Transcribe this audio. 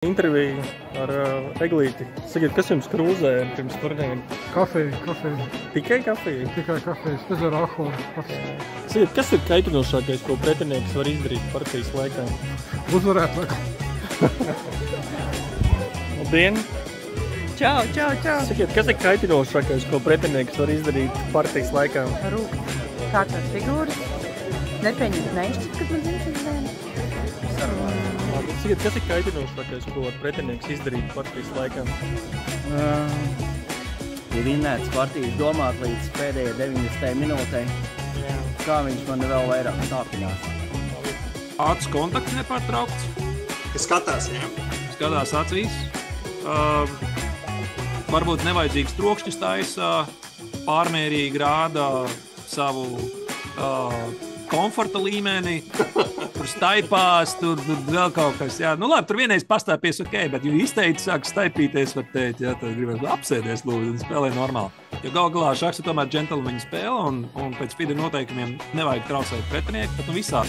Interviju ar Eglīti. Sakiet, kas jums krūzē pirms turnīra? Kafija. Tikai kafija? Tikai kafijas, bez ar alkoholu. Sakiet, kas ir kaitinošākais, ko pretinieks var izdarīt partijas laikā? Uzvarēt. Labdien! Čau! Sakiet, kas ir kaitinošākais, ko pretinieks var izdarīt partijas laikā? Rūkt kārtās figūras, nepieņemt nešķi, kad man dzimšanas diena. Sakiet, kas ir kaitinošākais, ko var pretinieks izdarīt partijas laikā? Ja vinnēts partijas domāt līdz pēdējai 90. minūtei, kā viņš man vēl vairāk sāpinās. Acu kontakts nepārtraukts. Kas skatās, jā? Skatās acīs. Varbūt nevajadzīgs trokšķis taisa, pārmērīgi rāda savu komforta līmeni, tur staipās, tur vēl kaut kas. Jā. Nu labi, tur vienreiz pastāpies ok, bet ja izteici sāk staipīties, var teikt, jā, tad gribas apsēdies lūdzu un spēlē normāli. Jo gal galā šaks ir tomēr džentelmeņu spēle un pēc FIDE noteikumiem nevajag traucēt pretinieku, bet nu visā